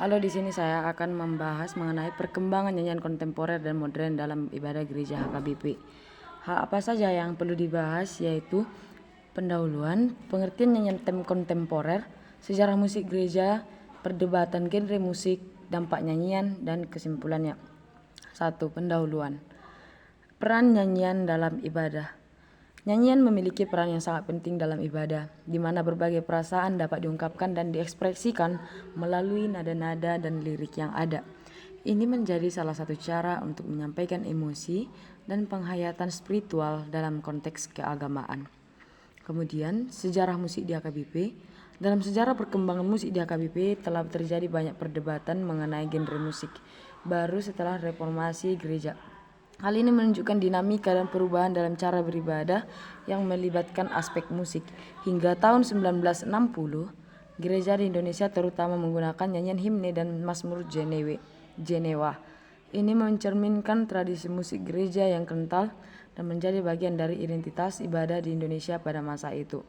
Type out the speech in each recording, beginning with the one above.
Halo, di sini saya akan membahas mengenai perkembangan nyanyian kontemporer dan modern dalam ibadah gereja HKBP. Hal apa saja yang perlu dibahas yaitu pendahuluan, pengertian nyanyian kontemporer, sejarah musik gereja, perdebatan genre musik, dampak nyanyian, dan kesimpulannya. 1. Pendahuluan. Peran nyanyian dalam ibadah. Nyanyian memiliki peran yang sangat penting dalam ibadah, di mana berbagai perasaan dapat diungkapkan dan diekspresikan melalui nada-nada dan lirik yang ada. Ini menjadi salah satu cara untuk menyampaikan emosi dan penghayatan spiritual dalam konteks keagamaan. Kemudian, sejarah musik di HKBP. Dalam sejarah perkembangan musik di HKBP telah terjadi banyak perdebatan mengenai genre musik baru setelah reformasi gereja. Hal ini menunjukkan dinamika dan perubahan dalam cara beribadah yang melibatkan aspek musik. Hingga tahun 1960, gereja di Indonesia terutama menggunakan nyanyian himne dan mazmur Jenewa. Ini mencerminkan tradisi musik gereja yang kental dan menjadi bagian dari identitas ibadah di Indonesia pada masa itu.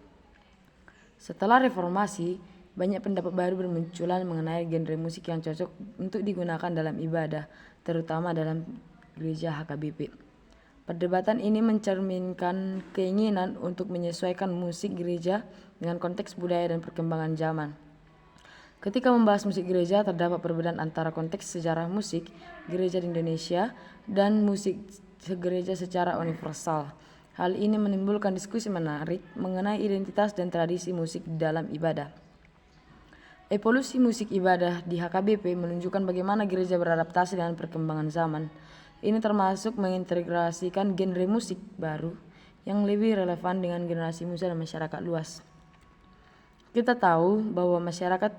Setelah reformasi, banyak pendapat baru bermunculan mengenai genre musik yang cocok untuk digunakan dalam ibadah, terutama dalam gereja HKBP. Perdebatan ini mencerminkan keinginan untuk menyesuaikan musik gereja dengan konteks budaya dan perkembangan zaman. Ketika membahas musik gereja, terdapat perbedaan antara konteks sejarah musik gereja di Indonesia dan musik gereja secara universal. Hal ini menimbulkan diskusi menarik mengenai identitas dan tradisi musik dalam ibadah. Evolusi musik ibadah di HKBP menunjukkan bagaimana gereja beradaptasi dengan perkembangan zaman. Ini termasuk mengintegrasikan genre musik baru yang lebih relevan dengan generasi muda dan masyarakat luas. Kita tahu bahwa masyarakat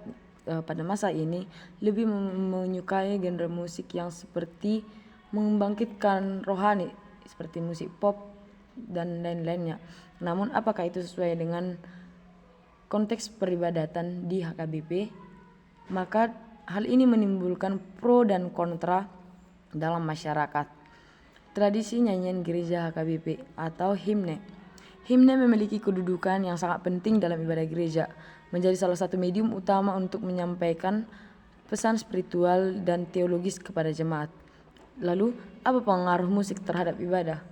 pada masa ini lebih menyukai genre musik yang seperti membangkitkan rohani, seperti musik pop dan lain-lainnya. Namun apakah itu sesuai dengan konteks peribadatan di HKBP? Maka hal ini menimbulkan pro dan kontra dalam masyarakat. Tradisi nyanyian gereja HKBP atau himne. Himne memiliki kedudukan yang sangat penting dalam ibadah gereja, menjadi salah satu medium utama untuk menyampaikan pesan spiritual dan teologis kepada jemaat. Lalu, apa pengaruh musik terhadap ibadah?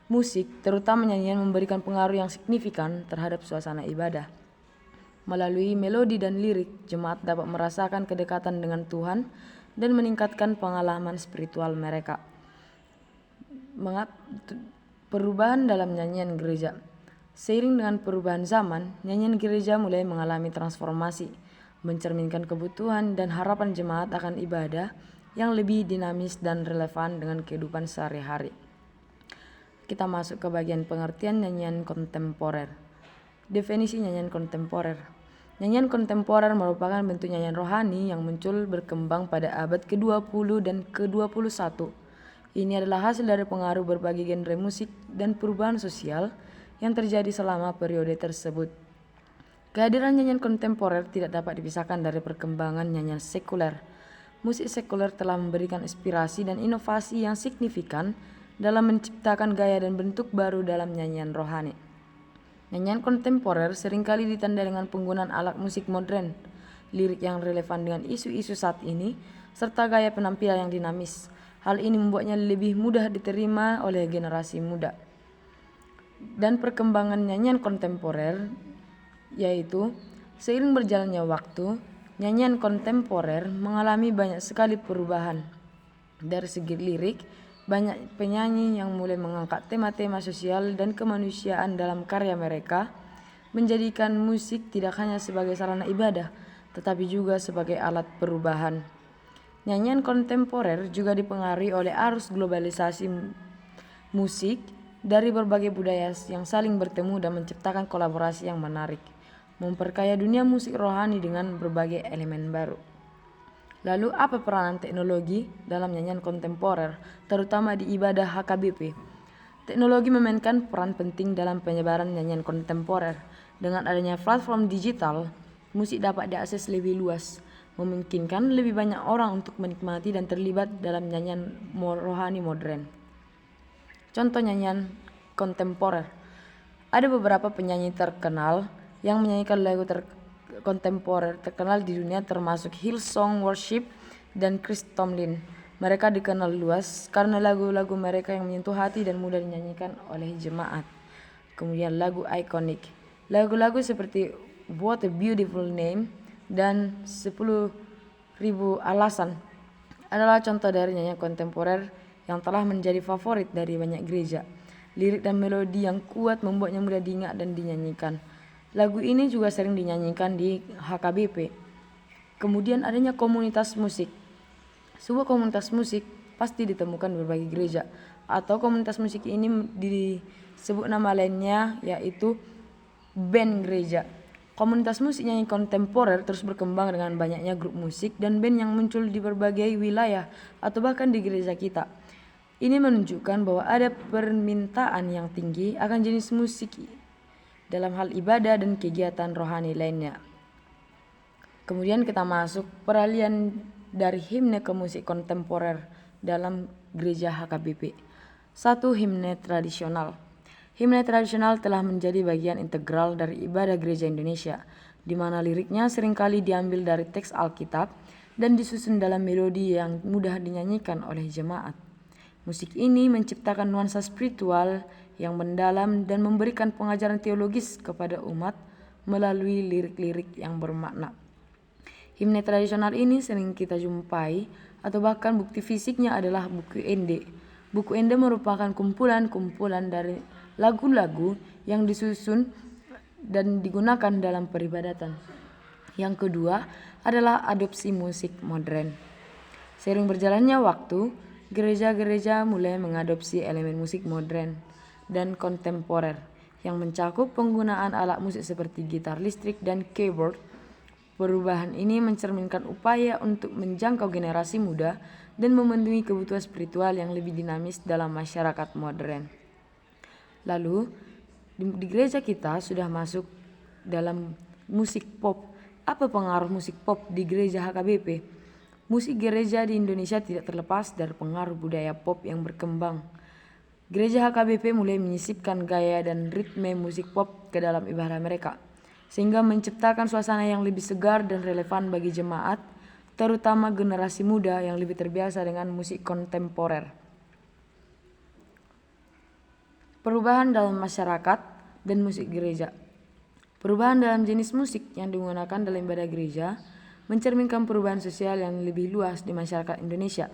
Musik, terutama nyanyian, memberikan pengaruh yang signifikan terhadap suasana ibadah. Melalui melodi dan lirik, jemaat dapat merasakan kedekatan dengan Tuhan dan meningkatkan pengalaman spiritual mereka. Perubahan dalam nyanyian gereja. Seiring dengan perubahan zaman, nyanyian gereja mulai mengalami transformasi, mencerminkan kebutuhan dan harapan jemaat akan ibadah yang lebih dinamis dan relevan dengan kehidupan sehari-hari. Kita masuk ke bagian pengertian nyanyian kontemporer. Definisi nyanyian kontemporer. Nyanyian kontemporer merupakan bentuk nyanyian rohani yang muncul berkembang pada abad ke-20 dan ke-21. Ini adalah hasil dari pengaruh berbagai genre musik dan perubahan sosial yang terjadi selama periode tersebut. Kehadiran nyanyian kontemporer tidak dapat dipisahkan dari perkembangan nyanyian sekuler. Musik sekuler telah memberikan inspirasi dan inovasi yang signifikan dalam menciptakan gaya dan bentuk baru dalam nyanyian rohani. Nyanyian kontemporer seringkali ditandai dengan penggunaan alat musik modern, lirik yang relevan dengan isu-isu saat ini, serta gaya penampilan yang dinamis. Hal ini membuatnya lebih mudah diterima oleh generasi muda. Dan perkembangan nyanyian kontemporer, yaitu seiring berjalannya waktu, nyanyian kontemporer mengalami banyak sekali perubahan. Dari segi lirik, banyak penyanyi yang mulai mengangkat tema-tema sosial dan kemanusiaan dalam karya mereka, menjadikan musik tidak hanya sebagai sarana ibadah, tetapi juga sebagai alat perubahan. Nyanyian kontemporer juga dipengaruhi oleh arus globalisasi musik dari berbagai budaya yang saling bertemu dan menciptakan kolaborasi yang menarik, memperkaya dunia musik rohani dengan berbagai elemen baru. Lalu apa peranan teknologi dalam nyanyian kontemporer, terutama di ibadah HKBP? Teknologi memainkan peran penting dalam penyebaran nyanyian kontemporer. Dengan adanya platform digital, musik dapat diakses lebih luas, memungkinkan lebih banyak orang untuk menikmati dan terlibat dalam nyanyian rohani modern. Contoh nyanyian kontemporer. Ada beberapa penyanyi terkenal yang menyanyikan lagu kontemporer terkenal di dunia termasuk Hillsong Worship dan Chris Tomlin. Mereka dikenal luas karena lagu-lagu mereka yang menyentuh hati dan mudah dinyanyikan oleh jemaat. Kemudian lagu ikonik. Lagu-lagu seperti What a Beautiful Name dan 10.000 Alasan adalah contoh dari nyanyian kontemporer yang telah menjadi favorit dari banyak gereja. Lirik dan melodi yang kuat membuatnya mudah diingat dan dinyanyikan. Lagu ini juga sering dinyanyikan di HKBP. Kemudian adanya komunitas musik. Sebuah komunitas musik pasti ditemukan di berbagai gereja, atau komunitas musik ini disebut nama lainnya yaitu band gereja. Komunitas musik nyanyi kontemporer terus berkembang dengan banyaknya grup musik dan band yang muncul di berbagai wilayah atau bahkan di gereja kita. Ini menunjukkan bahwa ada permintaan yang tinggi akan jenis musik dalam hal ibadah dan kegiatan rohani lainnya. Kemudian kita masuk peralihan dari himne ke musik kontemporer dalam gereja HKBP. 1. Himne tradisional. Himne tradisional telah menjadi bagian integral dari ibadah gereja Indonesia, di mana liriknya seringkali diambil dari teks Alkitab dan disusun dalam melodi yang mudah dinyanyikan oleh jemaat. Musik ini menciptakan nuansa spiritual yang mendalam dan memberikan pengajaran teologis kepada umat melalui lirik-lirik yang bermakna. Himne tradisional ini sering kita jumpai atau bahkan bukti fisiknya adalah buku Ende. Buku Ende merupakan kumpulan-kumpulan dari lagu-lagu yang disusun dan digunakan dalam peribadatan. Yang kedua adalah adopsi musik modern. Seiring berjalannya waktu, gereja-gereja mulai mengadopsi elemen musik modern dan kontemporer yang mencakup penggunaan alat musik seperti gitar listrik dan keyboard. Perubahan ini mencerminkan upaya untuk menjangkau generasi muda dan memenuhi kebutuhan spiritual yang lebih dinamis dalam masyarakat modern. Lalu, di gereja kita sudah masuk dalam musik pop. Apa pengaruh musik pop di gereja HKBP? Musik gereja di Indonesia tidak terlepas dari pengaruh budaya pop yang berkembang. Gereja HKBP mulai menyisipkan gaya dan ritme musik pop ke dalam ibadah mereka, sehingga menciptakan suasana yang lebih segar dan relevan bagi jemaat, terutama generasi muda yang lebih terbiasa dengan musik kontemporer. Perubahan dalam masyarakat dan musik gereja. Perubahan dalam jenis musik yang digunakan dalam ibadah gereja mencerminkan perubahan sosial yang lebih luas di masyarakat Indonesia.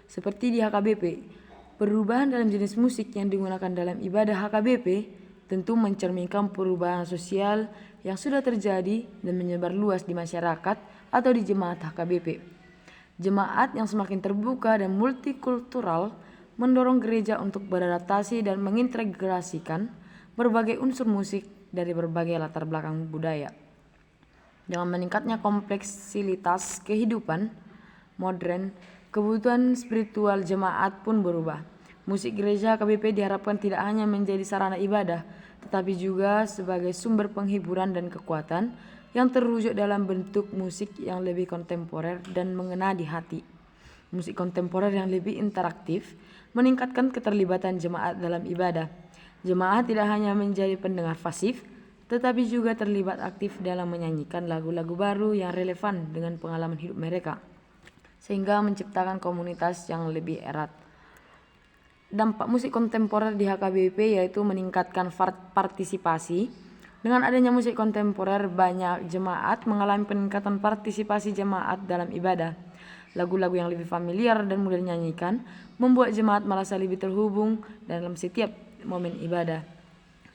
Seperti di HKBP, perubahan dalam jenis musik yang digunakan dalam ibadah HKBP tentu mencerminkan perubahan sosial yang sudah terjadi dan menyebar luas di masyarakat atau di jemaat HKBP. Jemaat yang semakin terbuka dan multikultural mendorong gereja untuk beradaptasi dan mengintegrasikan berbagai unsur musik dari berbagai latar belakang budaya. Dengan meningkatnya kompleksitas kehidupan modern, kebutuhan spiritual jemaat pun berubah. Musik gereja HKBP diharapkan tidak hanya menjadi sarana ibadah, tetapi juga sebagai sumber penghiburan dan kekuatan yang terwujud dalam bentuk musik yang lebih kontemporer dan mengena di hati. Musik kontemporer yang lebih interaktif meningkatkan keterlibatan jemaat dalam ibadah. Jemaat tidak hanya menjadi pendengar pasif, tetapi juga terlibat aktif dalam menyanyikan lagu-lagu baru yang relevan dengan pengalaman hidup mereka, sehingga menciptakan komunitas yang lebih erat. Dampak musik kontemporer di HKBP yaitu meningkatkan partisipasi. Dengan adanya musik kontemporer, banyak jemaat mengalami peningkatan partisipasi jemaat dalam ibadah. Lagu-lagu yang lebih familiar dan mudah dinyanyikan membuat jemaat merasa lebih terhubung dalam setiap momen ibadah.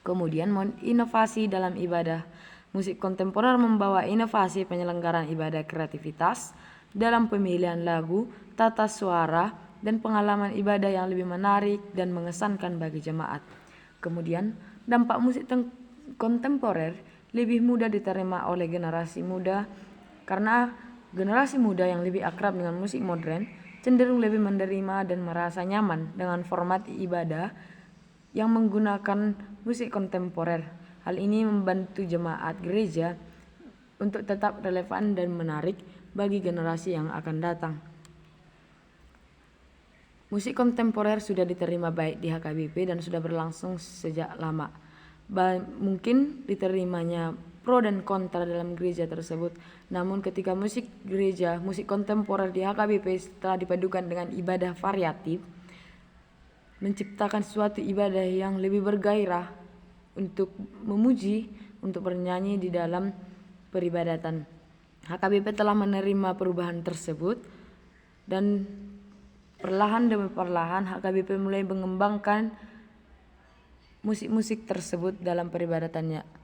Kemudian inovasi dalam ibadah. Musik kontemporer membawa inovasi penyelenggaraan ibadah, kreativitas dalam pemilihan lagu, tata suara, dan pengalaman ibadah yang lebih menarik dan mengesankan bagi jemaat. Kemudian dampak musik kontemporer lebih mudah diterima oleh generasi muda karena generasi muda yang lebih akrab dengan musik modern cenderung lebih menerima dan merasa nyaman dengan format ibadah yang menggunakan musik kontemporer. Hal ini membantu jemaat gereja untuk tetap relevan dan menarik bagi generasi yang akan datang. Musik kontemporer sudah diterima baik di HKBP dan sudah berlangsung sejak lama. Mungkin diterimanya pro dan kontra dalam gereja tersebut. Namun ketika musik gereja, musik kontemporer di HKBP setelah dipadukan dengan ibadah variatif, menciptakan suatu ibadah yang lebih bergairah untuk memuji, untuk bernyanyi di dalam peribadatan. HKBP telah menerima perubahan tersebut dan perlahan demi perlahan HKBP mulai mengembangkan musik-musik tersebut dalam peribadatannya.